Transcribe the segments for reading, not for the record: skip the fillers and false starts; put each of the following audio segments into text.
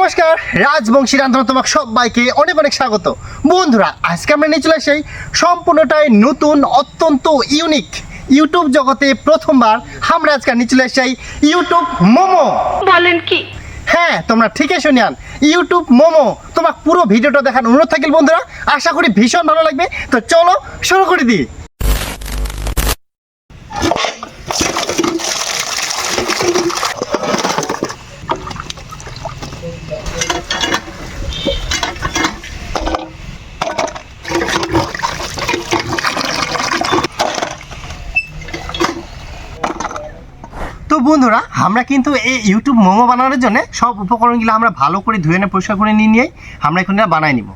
নমস্কার, রাজবংশী রান্ধন তোমাকে সবাইকে অনেক অনেক স্বাগত। বন্ধুরা, আজকে আমরা নিয়ে চলে আসি সম্পূর্ণটাই নতুন, অত্যন্ত ইউনিক ইউটিউব জগতে প্রথমবার আমরা আজকে নিয়ে চলে আসি ইউটিউব মোমো। বলেন কি? হ্যাঁ, তোমরা ঠিকই শুনিয়ান, ইউটিউব মোমো। তোমার পুরো ভিডিওটা দেখার অনুরোধ থাকলে বন্ধুরা, আশা করি ভীষণ ভালো লাগবে। তো চলো শুরু করে দিই। তো বন্ধুরা, আমরা কিন্তু এই ইউটিউব মোমো বানানোর জন্য সব উপকরণগুলো আমরা ভালো করে ধুয়ে নিয়ে পরিষ্কার করে নিয়ে আমরা এখন বানাই নিব।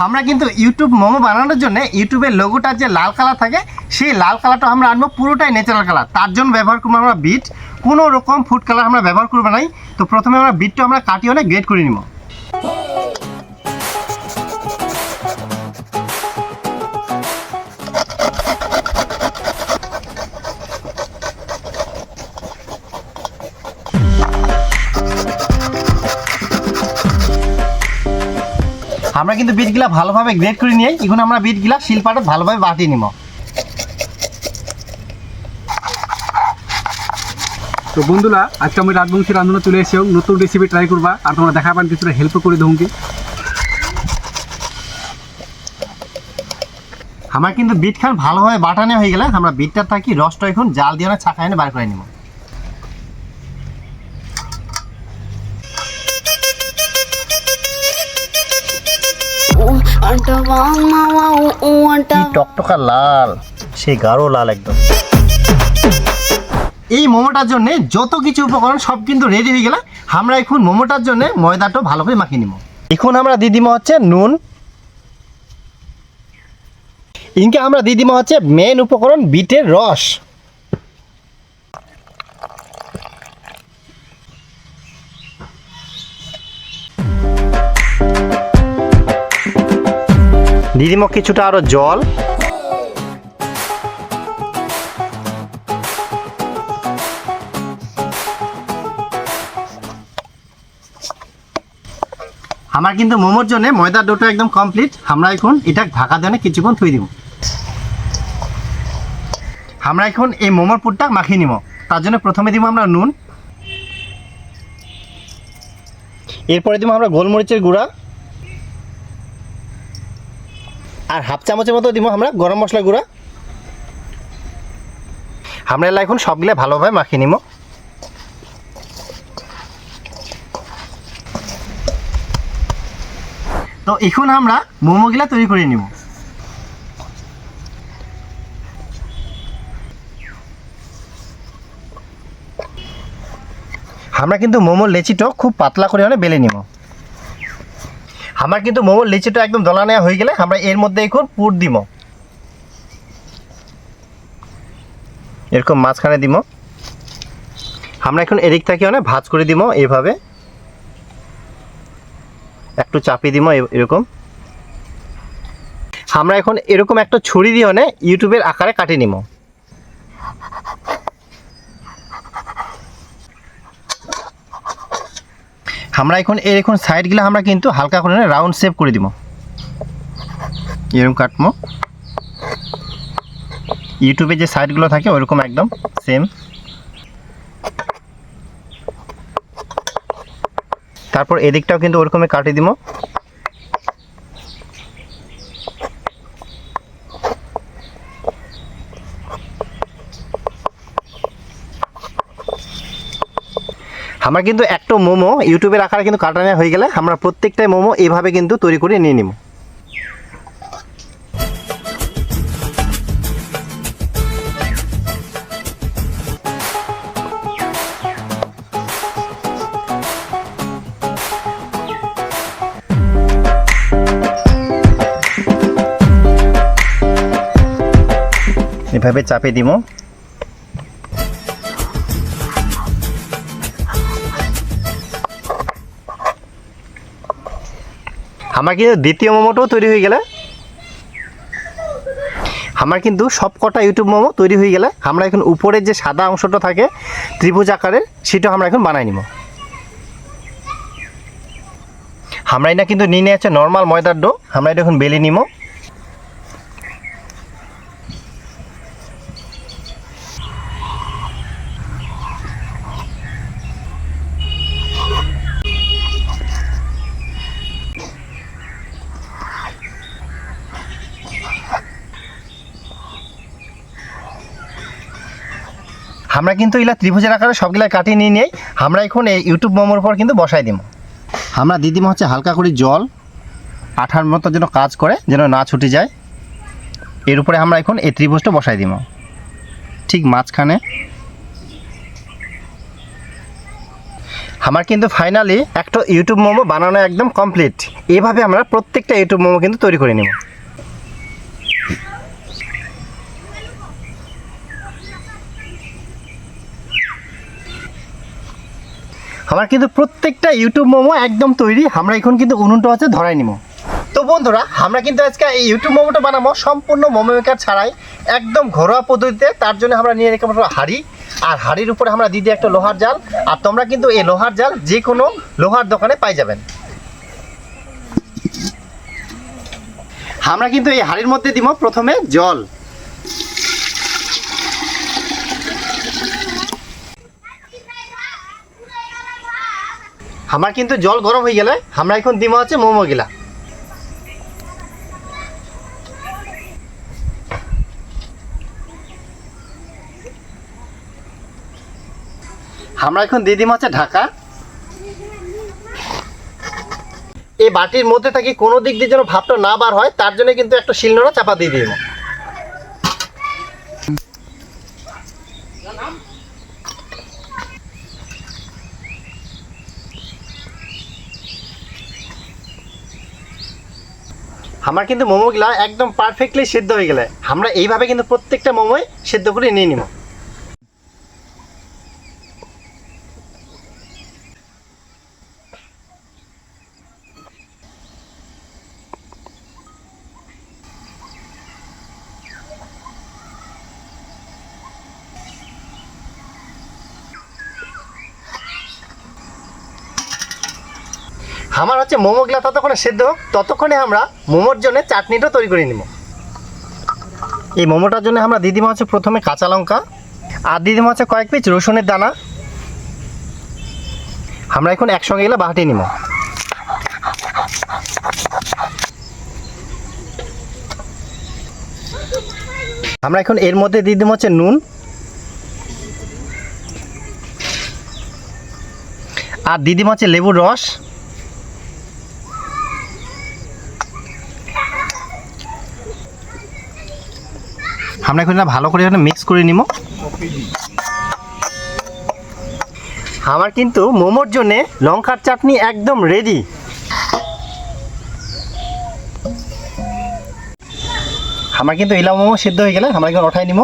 আমরা কিন্তু ইউটিউব মোমো বানানোর জন্য ইউটিউবের লোগোটার যে লাল কালার থাকে, সেই লাল কালারটা আমরা আনবো পুরোটাই ন্যাচারাল কালার। তার জন্য ব্যবহার করবো আমরা বিট, কোনো রকম ফুড কালার আমরা ব্যবহার করবো নাই। তো প্রথমে আমরা বিটটা আমরা কাটিয়ে অনেক গ্রেড করে নিব। আমরা কিন্তু বিটগুলা ভালোভাবে গ্রেড করে নিয়ে এখন আমরা বিটগুলা শিলপাটে ভালোভাবে বাটিয়ে নিব। তো বন্ধুরা, আজকে আমি রাজবংশী রান্ধনে চলে এসেও নতুন রেসিপি ট্রাই করবা, আর তোমরা দেখাবেন কিছুটা হেল্প করে দেবো। আমার কিন্তু বিট খান ভালোভাবে বাটানো হয়ে গেলে আমরা বিটটা থাকি রসটা এখন জাল দিয়ে না ছাঁকা এনে বার করে নিব। টকটকা লাল, সেই গাঢ় লাল একদম। এই মোমোটার জন্য যত কিছু উপকরণ সব কিন্তু রেডি হয়ে গেলে আমরা এখন মোমোটার জন্য ময়দাটা ভালো করে মাখিয়ে নিব। এখন আমরা দিয়ে দিব হচ্ছে নুন। ইনকে আমরা দিয়ে দিব হচ্ছে মেন উপকরণ বিটের রস। দিয়ে দিব কিছুটা আরো জল। আমার কিন্তু মোমোর জন্য ময়দার ডোটা একদম কমপ্লিট। আমরা এখন এটা ঢাকা দিয়ে কিছুক্ষণ থুই দিব। আমরা এখন এই মোমোর পুরটা মাখিয়ে নিব। তার জন্য প্রথমে দিব আমরা নুন, এরপরে দিব আমরা গোলমরিচের গুঁড়া, আর হাফ চামচের মতো দিব আমরা গরম মশলা গুঁড়া। আমরা এলা এখন সবগুলো ভালোভাবে মাখিয়ে নিব। তো এখন আমরা মোমোগুলা তৈরি করে নিব। আমরা কিন্তু মোমোর লেচিটা খুব পাতলা করে বেলে নিব। আমার কিন্তু মোমোর লেচিটা একদম দলা নেওয়া হয়ে গেলে আমরা এর মধ্যে এখন পুর দিব। এরকম মাঝখানে দিব। আমরা এখন এদিক থেকে ভাঁজ করে দিব, এইভাবে একটু চাপিয়ে দিব এরকম। আমরা এখন এরকম একটা ছুরি দিয়ে ইউটিউবের আকারে কাটিয়ে নিব। আমরা এখন সাইডগুলো আমরা কিন্তু হালকা করে রাউন্ড শেপ করে দিব। এরকম কাটবো, ইউটিউবে যে সাইডগুলো থাকে ওরকম একদম সেম। তারপর এদিকটাও কিন্তু ওরকমই কাটিয়ে দিব। আমরা কিন্তু একটা মোমো ইউটিউবের আকারে কিন্তু কাটানো হয়ে গেলে আমরা প্রত্যেকটাই মোমো এইভাবে কিন্তু তৈরি করে নিয়ে নিব। এভাবে চাপে দিব। আমার কিন্তু দ্বিতীয় মোমোটাও তৈরি হয়ে গেলে আমার কিন্তু সব কটা ইউটিউব মোমো তৈরি হয়ে গেলে আমরা এখন উপরের যে সাদা অংশটা থাকে ত্রিভুজ আকারের সেটা আমরা এখন বানাই নিব। আমরা এটা কিন্তু নিয়ে আছে নর্মাল ময়দার ডো, আমরা এটা এখন বেলে নিব। আমরা কিন্তু এগুলা ত্রিভুজের আকারে সবগুলা কাটিয়ে নিয়ে নেই। আমরা এখন এই ইউটিউব মোমোর উপর কিন্তু বসাই দিব। আমরা দিয়ে দিব হচ্ছে হালকা করে জল, আঠার মতো যেন কাজ করে, যেন না ছুটে যায়। এর উপরে আমরা এখন এই ত্রিভুজটা বসাই দিব ঠিক মাঝখানে। আমার কিন্তু ফাইনালি একটা ইউটিউব মোমো বানানো একদম কমপ্লিট। এভাবে আমরা প্রত্যেকটা ইউটিউব মোমো কিন্তু তৈরি করে নেব। আমার কিন্তু প্রত্যেকটা ইউটিউব মোমো একদম তৈরি। আমরা এখন কিন্তু উনুনটা হচ্ছে ধরাই নিব। তো বন্ধুরা, আমরা কিন্তু আজকে এই ইউটিউব মোমোটা বানাবো সম্পূর্ণ মোমো মেকার ছাড়াই, একদম ঘরোয়া পদ্ধতিতে। তার জন্য আমরা নিয়ে রেখে হাঁড়ি, আর হাঁড়ির উপরে আমরা দিয়ে দিই একটা লোহার জাল। আর তোমরা কিন্তু এই লোহার জাল যে কোনো লোহার দোকানে পাই যাবেন। আমরা কিন্তু এই হাঁড়ির মধ্যে দিব প্রথমে জল। আমার কিন্তু জল গরম হয়ে গেলে আমরা এখন দিব হচ্ছে মোমো গিলা। আমরা এখন দিয়ে দিব হচ্ছে ঢাকা। এই বাটির মধ্যে থেকে কোনো দিক দিয়ে যেন ভাবটা না বার হয়, তার জন্য কিন্তু একটা শিলনোড়া চাপা দিয়ে দিব। আমার কিন্তু মোমোগুলা একদম পারফেক্টলি সিদ্ধ হয়ে গেলে আমরা এইভাবে কিন্তু প্রত্যেকটা মোমোই সিদ্ধ করে নিয়ে নিব। আমার হচ্ছে মোমোগুলা ততক্ষণে সিদ্ধ হোক, ততক্ষণে আমরা মোমোর জন্য চাটনিটা তৈরি করে নিব। এই মোমোটার জন্য আমরা দিয়ে দিব হচ্ছে প্রথমে কাঁচা লঙ্কা, আর দিয়ে দিব হচ্ছে কয়েক পিস রসুনের দানা। আমরা এখন একসঙ্গে এগুলো বাটিয়ে নিব। আমরা এখন এর মধ্যে দিয়ে দিব হচ্ছে নুন, আর দিয়ে দিব হচ্ছে লেবুর রস। আমরা এখন ভালো করে এখানে মিক্স করে নিব। আমার কিন্তু মোমোর জন্য লঙ্কার চাটনি একদম রেডি। আমার কিন্তু ইলা মোমো সিদ্ধ হয়ে গেলে আমরা এখন উঠাই নিব।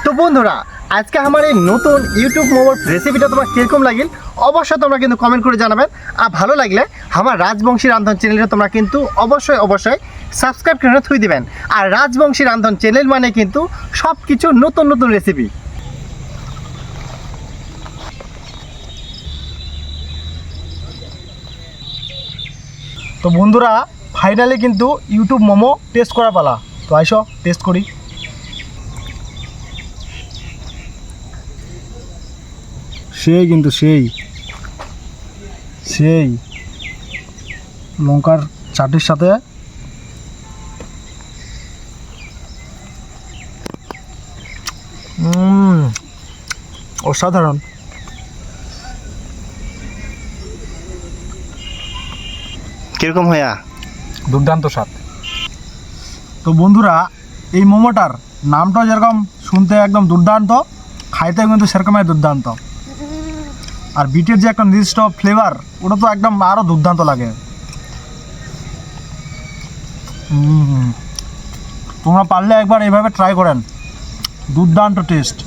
তো বন্ধুরা, আজকে আমার এই নতুন ইউটিউব মোমোর রেসিপিটা তোমার কীরকম লাগিল অবশ্যই তোমরা কিন্তু কমেন্ট করে জানাবেন। আর ভালো লাগলে আমার রাজবংশী রান্ধন চ্যানেলটা তোমরা কিন্তু অবশ্যই সাবস্ক্রাইব করে থুই দিবেন। আর রাজবংশী রান্ধন চ্যানেল মানে কিন্তু সব কিছু নতুন নতুন রেসিপি। তো বন্ধুরা, ফাইনালি কিন্তু ইউটিউব মোমো টেস্ট করা পালা। তো আইসো টেস্ট করি। সেই কিন্তু সেই সেই লঙ্কার চাটনির সাথে অসাধারণ। কীরকম হইয়া? দুর্দান্ত স্বাদ। তো বন্ধুরা, এই মোমোটার নামটাও যেরকম শুনতে একদম দুর্দান্ত, খাইতে কিন্তু সেরকমই দুর্দান্ত। আর বিটের যে একটা নির্দিষ্ট ফ্লেভার, ওটা তো একদম আরও দুর্দান্ত লাগে। তোমরা পারলে একবার এইভাবে ট্রাই করেন, দুর্দান্ত টেস্ট।